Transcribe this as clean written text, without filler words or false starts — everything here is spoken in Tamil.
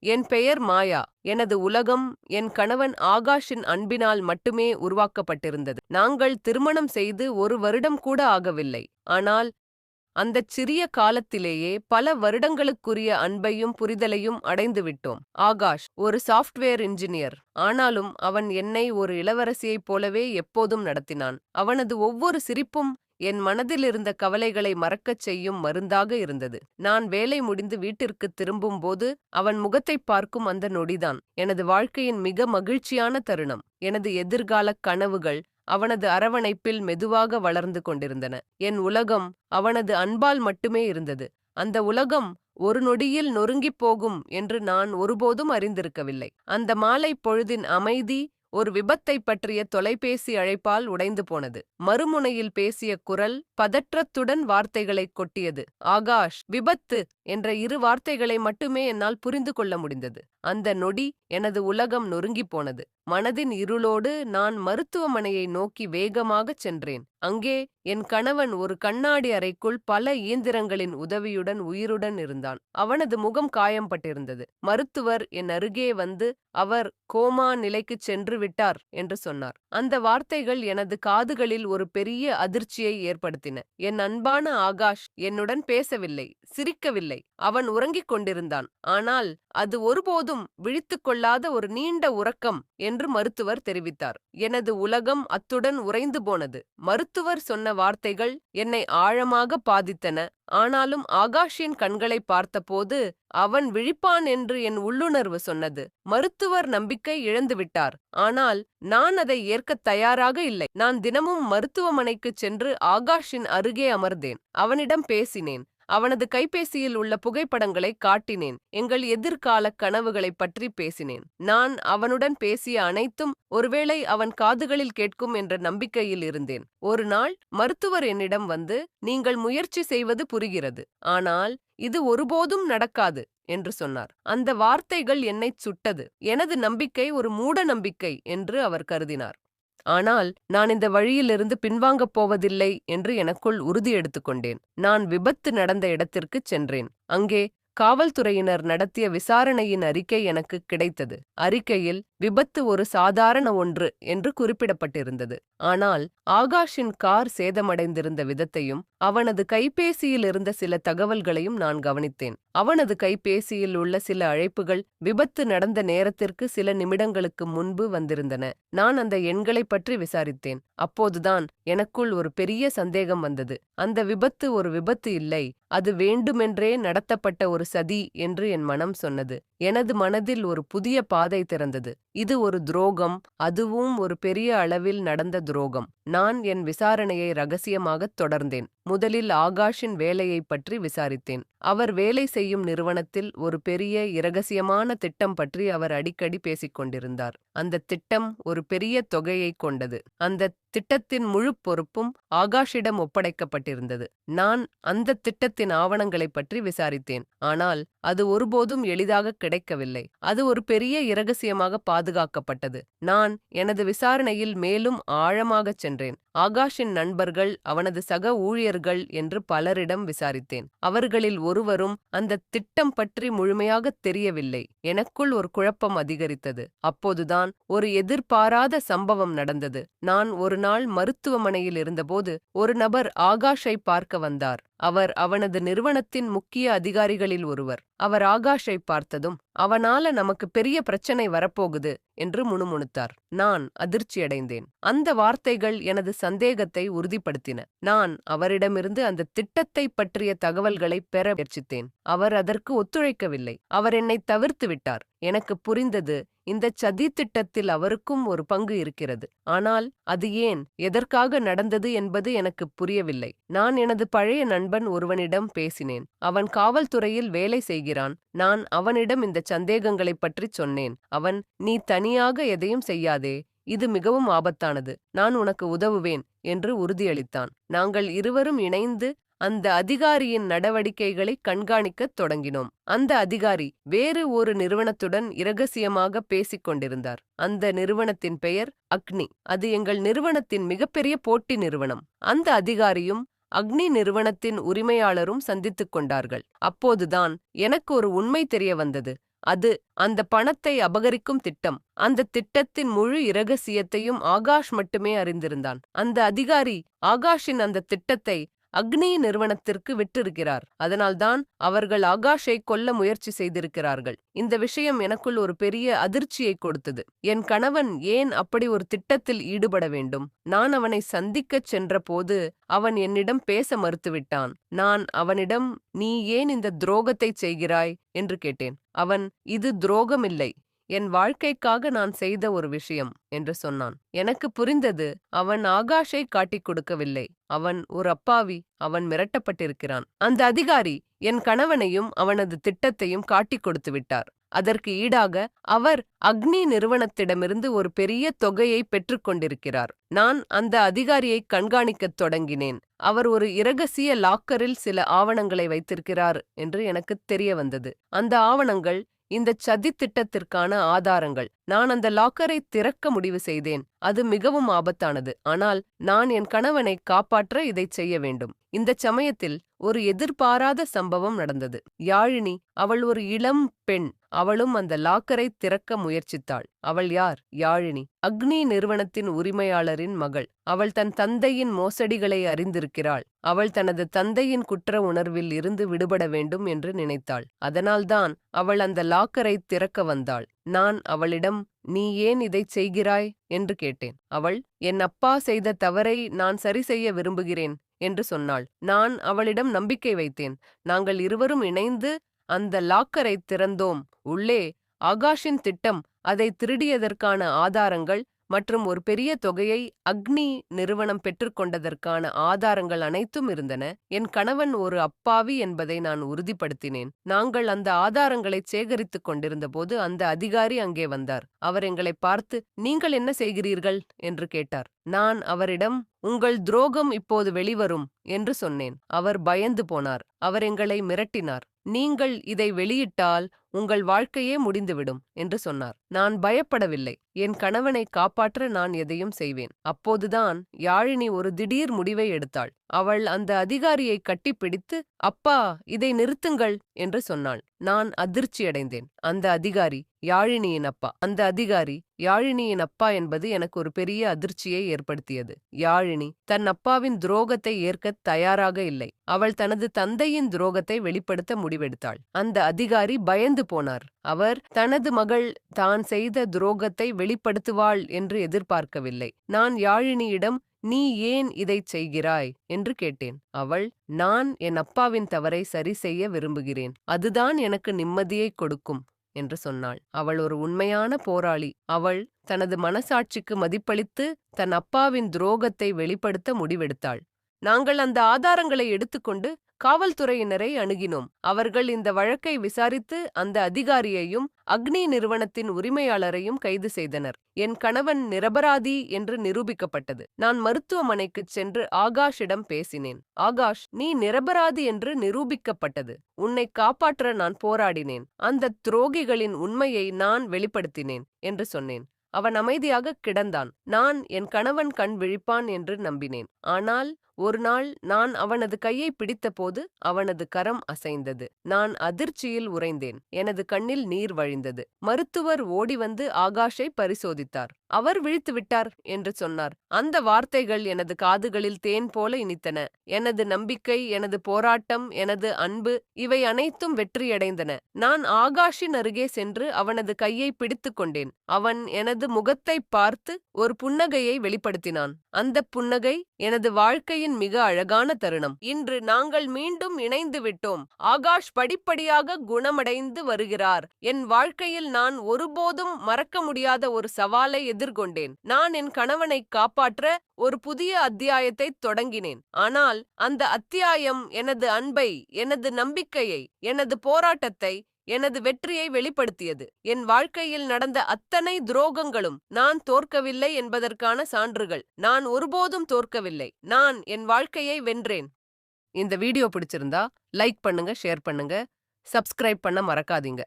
என் பெயர் மாயா. எனது உலகம் என் கணவன் ஆகாஷின் அன்பினால் மட்டுமே உருவாக்கப்பட்டிருந்தது. நாங்கள் திருமணம் செய்து 1 வருடம் கூட ஆகவில்லை. ஆனால் அந்தச் சிறிய காலத்திலேயே பல வருடங்களுக்குரிய அன்பையும் புரிதலையும் அடைந்துவிட்டோம். ஆகாஷ் ஒரு சாஃப்ட்வேர் இன்ஜினியர். ஆனாலும் அவன் என்னை ஒரு இளவரசியைப் போலவே எப்போதும் நடத்தினான். அவனது ஒவ்வொரு சிரிப்பும் என் மனதில் இருந்த கவலைகளை மறக்கச் செய்யும் மருந்தாக இருந்தது. நான் வேலை முடிந்து வீட்டிற்குத் திரும்பும்போது அவன் முகத்தைப் பார்க்கும் அந்த நொடிதான் எனது வாழ்க்கையின் மிக மகிழ்ச்சியான தருணம். எனது எதிர்காலக் கனவுகள் அவனது அரவணைப்பில் மெதுவாக வளர்ந்து கொண்டிருந்தன. என் உலகம் அவனது அன்பால் மட்டுமே இருந்தது. அந்த உலகம் ஒரு நொடியில் நொறுங்கிப் போகும் என்று நான் ஒருபோதும் அறிந்திருக்கவில்லை. அந்த மாலை பொழுதின் அமைதி ஒரு விபத்தைப் பற்றிய தொலைபேசி அழைப்பால் உடைந்து போனது. மறுமுனையில் பேசிய குரல் பதற்றத்துடன் வார்த்தைகளைக் கொட்டியது. ஆகாஷ், விபத்து என்ற 2 வார்த்தைகளை மட்டுமே என்னால் புரிந்து கொள்ள முடிந்தது. அந்த நொடி எனது உலகம் நொறுங்கிப் போனது. மனதின் இருளோடு நான் மருத்துவமனையை நோக்கி வேகமாகச் சென்றேன். அங்கே என் கணவன் ஒரு கண்ணாடி அறைக்குள் பல இயந்திரங்களின் உதவியுடன் உயிருடன் இருந்தான். அவனது முகம் காயம்பட்டிருந்தது. மருத்துவர் என் அருகே வந்து அவர் கோமா நிலைக்குச் சென்று விட்டார் என்று சொன்னார். அந்த வார்த்தைகள் எனது காதுகளில் ஒரு பெரிய அதிர்ச்சியை ஏற்படுத்தின. என் அன்பான ஆகாஷ் என்னுடன் பேசவில்லை, சிரிக்கவில்லை. அவன் உறங்கிக் கொண்டிருந்தான். ஆனால் அது ஒருபோதும் விழித்துக் கொள்ளாத ஒரு நீண்ட உறக்கம் என்று மருத்துவர் தெரிவித்தார். எனது உலகம் அத்துடன் உறைந்து போனது. மருத்துவர் சொன்ன வார்த்தைகள் என்னை ஆழமாக பாதித்தன. ஆனாலும் ஆகாஷின் கண்களை பார்த்தபோது அவன் விழிப்பான் என்று என் உள்ளுணர்வு சொன்னது. மருத்துவர் நம்பிக்கை இழந்துவிட்டார். ஆனால் நான் அதை ஏற்கத் தயாராக இல்லை. நான் தினமும் மருத்துவமனைக்குச் சென்று ஆகாஷின் அருகே அமர்ந்தேன். அவனிடம் பேசினேன். அவனது கைபேசியில் உள்ள புகைப்படங்களை காட்டினேன். எங்கள் எதிர்கால கனவுகளைப் பற்றி பேசினேன். நான் அவனுடன் பேசிய அனைத்தும் ஒருவேளை அவன் காதுகளில் கேட்கும் என்ற நம்பிக்கையில் இருந்தேன். ஒரு நாள் மருத்துவர் என்னிடம் வந்து, நீங்கள் முயற்சி செய்வது புரிகிறது, ஆனால் இது ஒருபோதும் நடக்காது என்று சொன்னார். அந்த வார்த்தைகள் என்னைச் சுட்டது. எனது நம்பிக்கை ஒரு மூட நம்பிக்கை என்று அவர் கருதினார். ஆனால் நான் இந்த வழியிலிருந்து பின்வாங்கப் போவதில்லை என்று எனக்குள் உறுதி எடுத்துக்கொண்டேன். நான் விபத்து நடந்த இடத்திற்குச் சென்றேன். அங்கே காவல்துறையினர் நடத்திய விசாரணையின் அறிக்கை எனக்கு கிடைத்தது. அறிக்கையில் விபத்து ஒரு சாதாரண ஒன்று என்று குறிப்பிடப்பட்டிருந்தது. ஆனால் ஆகாஷின் கார் சேதமடைந்திருந்த விதத்தையும் அவனது கைபேசியில் இருந்த சில தகவல்களையும் நான் கவனித்தேன். அவனது கைபேசியில் உள்ள சில அழைப்புகள் விபத்து நடந்த நேரத்திற்கு சில நிமிடங்களுக்கு முன்பு வந்திருந்தன. நான் அந்த எண்களை பற்றி விசாரித்தேன். அப்போதுதான் எனக்குள் ஒரு பெரிய சந்தேகம் வந்தது. அந்த விபத்து ஒரு விபத்து இல்லை, அது வேண்டுமென்றே நடத்தப்பட்ட ஒரு சதி என்று என் மனம் சொன்னது. எனது மனதில் ஒரு புதிய பாதை திறந்தது. இது ஒரு துரோகம், அதுவும் ஒரு பெரிய அளவில் நடந்த துரோகம். நான் என் விசாரணையை ரகசியமாகத் தொடர்ந்தேன். முதலில் ஆகாஷின் வேலையைப் பற்றி விசாரித்தேன். அவர் வேலை செய்யும் நிறுவனத்தில் ஒரு பெரிய இரகசியமான திட்டம் பற்றி அவர் அடிக்கடி பேசிக் கொண்டிருந்தார். அந்த திட்டம் ஒரு பெரிய தொகையை கொண்டது. அந்த திட்டத்தின் முழு பொறுப்பும் ஆகாஷிடம் ஒப்படைக்கப்பட்டிருந்தது. நான் அந்த திட்டத்தின் ஆவணங்களைப் பற்றி விசாரித்தேன். ஆனால் அது ஒருபோதும் எளிதாக கிடைக்கவில்லை. அது ஒரு பெரிய இரகசியமாக பாதுகாக்கப்பட்டது. நான் எனது விசாரணையில் மேலும் ஆழமாகச் சென்றேன். ஆகாஷின் நண்பர்கள், அவனது சக ஊழியர்கள் என்று பலரிடம் விசாரித்தேன். அவர்களில் ஒருவரும் அந்த திட்டம் பற்றி முழுமையாகத் தெரியவில்லை. எனக்குள் ஒரு குழப்பம் அதிகரித்தது. அப்போதுதான் ஒரு எதிர்பாராத சம்பவம் நடந்தது. நான் ஒரு நாள் மருத்துவமனையில் இருந்தபோது ஒரு நபர் ஆகாஷை பார்க்க வந்தார். அவர் அவனது நிறுவனத்தின் முக்கிய அதிகாரிகளில் ஒருவர். அவர் ஆகாஷை பார்த்ததும், அவனால நமக்கு பெரிய பிரச்சனை வரப்போகுது என்று முணுமுணுத்தார். நான் அதிர்ச்சியடைந்தேன். அந்த வார்த்தைகள் எனது சந்தேகத்தை உறுதிப்படுத்தின. நான் அவரிடமிருந்து அந்த திட்டத்தை பற்றிய தகவல்களை பெற முயற்சித்தேன். அவர் அதற்கு ஒத்துழைக்கவில்லை. அவர் என்னை தவிர்த்து விட்டார். எனக்கு புரிந்தது, இந்த சதி திட்டத்தில் அவருக்கும் ஒரு பங்கு இருக்கிறது. ஆனால் அது ஏன், எதற்காக நடந்தது என்பது எனக்கு புரியவில்லை. நான் எனது பழைய நண்பன் ஒருவனிடம் பேசினேன். அவன் காவல்துறையில் வேலை செய்கிறான். நான் அவனிடம் இந்த சந்தேகங்களைப் பற்றி சொன்னேன். அவன், நீ தனியாக எதையும் செய்யாதே, இது மிகவும் ஆபத்தானது, நான் உனக்கு உதவுவேன் என்று உறுதியளித்தான். நாங்கள் இருவரும் இணைந்து அந்த அதிகாரியின் நடவடிக்கைகளை கண்காணிக்கத் தொடங்கினோம். அந்த அதிகாரி வேறு ஒரு நிறுவனத்துடன் இரகசியமாக பேசிக் கொண்டிருந்தார். அந்த நிறுவனத்தின் பெயர் அக்னி. அது எங்கள் நிறுவனத்தின் மிகப்பெரிய போட்டி நிறுவனம். அந்த அதிகாரியும் அக்னி நிறுவனத்தின் உரிமையாளரும் சந்தித்துக் கொண்டார்கள். அப்போதுதான் எனக்கு ஒரு உண்மை தெரிய வந்தது. அது அந்த பணத்தை அபகரிக்கும் திட்டம். அந்த திட்டத்தின் முழு இரகசியத்தையும் ஆகாஷ் மட்டுமே அறிந்திருந்தான். அந்த அதிகாரி ஆகாஷின் அந்த திட்டத்தை அக்னி நிறுவனத்திற்கு விட்டிருக்கிறார். அதனால்தான் அவர்கள் ஆகாஷை கொல்ல முயற்சி செய்திருக்கிறார்கள். இந்த விஷயம் எனக்குள் ஒரு பெரிய அதிர்ச்சியை கொடுத்தது. என் கணவன் ஏன் அப்படி ஒரு திட்டத்தில் ஈடுபட வேண்டும்? நான் அவனை சந்திக்கச் சென்றபோது அவன் என்னிடம் பேச மறுத்துவிட்டான். நான் அவனிடம், நீ ஏன் இந்த துரோகத்தை செய்கிறாய் என்று கேட்டேன். அவன், இது துரோகமில்லை, என் வாழ்க்கைக்காக நான் செய்த ஒரு விஷயம் என்று சொன்னான். எனக்கு புரிந்தது, அவன் ஆகாஷை காட்டிக் கொடுக்கவில்லை. அவன் ஒரு அப்பாவி. அவன் மிரட்டப்பட்டிருக்கிறான். அந்த அதிகாரி என் கணவனையும் அவனது திட்டத்தையும் காட்டிக் கொடுத்து விட்டார். அதற்கு ஈடாக அவர் அக்னி நிறுவனத்திடமிருந்து ஒரு பெரிய தொகையை பெற்றுக்கொண்டிருக்கிறார். நான் அந்த அதிகாரியை கண்காணிக்கத் தொடங்கினேன். அவர் ஒரு இரகசிய லாக்கரில் சில ஆவணங்களை வைத்திருக்கிறார் என்று எனக்கு தெரிய வந்தது. அந்த ஆவணங்கள் இந்த சதி திட்டத்திற்கான ஆதாரங்கள். நான் அந்த லாக்கரை திறக்க முடிவு செய்தேன். அது மிகவும் ஆபத்தானது. ஆனால் நான் என் கணவனை காப்பாற்ற இதை செய்ய வேண்டும். இந்த சமயத்தில் ஒரு எதிர்பாராத சம்பவம் நடந்தது. யாழினி, அவள் ஒரு இளம் பெண். அவளும் அந்த லாக்கரை திறக்க முயற்சித்தாள். அவள் யார்? யாழினி, அக்னி நிறுவனத்தின் உரிமையாளரின் மகள். அவள் தன் தந்தையின் மோசடிகளை அறிந்திருக்கிறாள். அவள் தனது தந்தையின் குற்ற உணர்வில் இருந்து விடுபட வேண்டும் என்று நினைத்தாள். அதனால்தான் அவள் அந்த லாக்கரை திறக்க வந்தாள். நான் அவளிடம், நீ ஏன் இதைச் செய்கிறாய் என்று கேட்டேன். அவள், என் அப்பா செய்த தவறை நான் சரி செய்ய விரும்புகிறேன் என்று சொன்னாள். நான் அவளிடம் நம்பிக்கை வைத்தேன். நாங்கள் இருவரும் இணைந்து அந்த லாக்கரை திறந்தோம். உள்ளே ஆகாஷின் திட்டம், அதை திருடியதற்கான ஆதாரங்கள் மற்றும் ஒரு பெரிய தொகையை அக்னி நிறுவனம் பெற்றுக்கொண்டதற்கான ஆதாரங்கள் அனைத்தும் இருந்தன. என் கணவன் ஒரு அப்பாவி என்பதை நான் உறுதிப்படுத்தினேன். நாங்கள் அந்த ஆதாரங்களை சேகரித்துக் கொண்டிருந்தபோது அந்த அதிகாரி அங்கே வந்தார். அவர் எங்களை பார்த்து, நீங்கள் என்ன செய்கிறீர்கள் என்று கேட்டார். நான் அவரிடம், உங்கள் துரோகம் இப்போது வெளிவரும் என்று சொன்னேன். அவர் பயந்து போனார். அவர் எங்களை மிரட்டினார். நீங்கள் இதை வெளியிட்டால் உங்கள் வாழ்க்கையே முடிந்துவிடும் என்று சொன்னார். நான் பயப்படவில்லை. என் கணவனை காப்பாற்ற நான் எதையும் செய்வேன். அப்போதுதான் யாழினி ஒரு திடீர் முடிவை எடுத்தாள். அவள் அந்த அதிகாரியை கட்டிப்பிடித்து, அப்பா, இதை நிறுத்துங்கள் என்று சொன்னாள். நான் அதிர்ச்சியடைந்தேன். அந்த அதிகாரி யாழினியின் அப்பா. அந்த அதிகாரி யாழினியின் அப்பா என்பது எனக்கு ஒரு பெரிய அதிர்ச்சியை ஏற்படுத்தியது. யாழினி தன் அப்பாவின் துரோகத்தை ஏற்கத் தயாராக இல்லை. அவள் தனது தந்தையின் துரோகத்தை வெளிப்படுத்த முடிவெடுத்தாள். அந்த அதிகாரி பயந்து போனார். அவர் தனது மகள் தான் செய்த துரோகத்தை வெளிப்படுத்துவாள் என்று எதிர்பார்க்கவில்லை. நான் யாழினியிடம், நீ ஏன் இதைச் செய்கிறாய் என்று கேட்டேன். அவள், நான் என் அப்பாவின் தவறை சரி செய்ய விரும்புகிறேன். அதுதான் எனக்கு நிம்மதியை கொடுக்கும் என்று சொன்னாள். அவள் ஒரு உண்மையான போராளி. அவள் தனது மனசாட்சிக்கு மதிப்பளித்து தன் அப்பாவின் துரோகத்தை வெளிப்படுத்த முடிவெடுத்தாள். நாங்கள் அந்த ஆதாரங்களை எடுத்துக்கொண்டு காவல்துறையினரை அணுகினோம். அவர்கள் இந்த வழக்கை விசாரித்து அந்த அதிகாரியையும் அக்னி நிறுவனத்தின் உரிமையாளரையும் கைது செய்தனர். என் கணவன் நிரபராதி என்று நிரூபிக்கப்பட்டது. நான் மருத்துவமனைக்குச் சென்று ஆகாஷிடம் பேசினேன். ஆகாஷ், நீ நிரபராதி என்று நிரூபிக்கப்பட்டது. உன்னை காப்பாற்ற நான் போராடினேன். அந்த துரோகிகளின் உண்மையை நான் வெளிப்படுத்தினேன் என்று சொன்னேன். அவன் அமைதியாக கிடந்தான். நான் என் கணவன் கண் விழிப்பான் என்று நம்பினேன். ஆனால் ஒரு நாள் நான் அவனது கையை பிடித்தபோது அவனது கரம் அசைந்தது. நான் அதிர்ச்சியில் உறைந்தேன். எனது கண்ணில் நீர் வழிந்தது. மருத்துவர் ஓடி வந்து ஆகாஷை பரிசோதித்தார். அவர் விழித்துவிட்டார் என்று சொன்னார். அந்த வார்த்தைகள் எனது காதுகளில் தேன் போல இனித்தன. எனது நம்பிக்கை, எனது போராட்டம், எனது அன்பு, இவை அனைத்தும் வெற்றியடைந்தன. நான் ஆகாஷின் அருகே சென்று அவனது கையை பிடித்துக் கொண்டேன். அவன் எனது முகத்தை பார்த்து ஒரு புன்னகையை வெளிப்படுத்தினான். அந்த புன்னகை எனது வாழ்க்கையின் மிக அழகான தருணம். இன்று நாங்கள் மீண்டும் இணைந்து விட்டோம். ஆகாஷ் படிப்படியாக குணமடைந்து வருகிறார். என் வாழ்க்கையில் நான் ஒருபோதும் மறக்க முடியாத ஒரு சவாலை எதிர்கொண்டேன். நான் என் கணவனை காப்பாற்ற ஒரு புதிய அத்தியாயத்தை தொடங்கினேன். ஆனால் அந்த அத்தியாயம் எனது அன்பை, எனது நம்பிக்கையை, எனது போராட்டத்தை, எனது வெற்றியை வெளிப்படுத்தியது. என் வாழ்க்கையில் நடந்த அத்தனை துரோகங்களும் நான் தோற்கவில்லை என்பதற்கான சான்றுகள். நான் ஒருபோதும் தோற்கவில்லை. நான் என் வாழ்க்கையை வென்றேன். இந்த வீடியோ பிடிச்சிருந்தா லைக் பண்ணுங்க, ஷேர் பண்ணுங்க, சப்ஸ்கிரைப் பண்ண மறக்காதீங்க.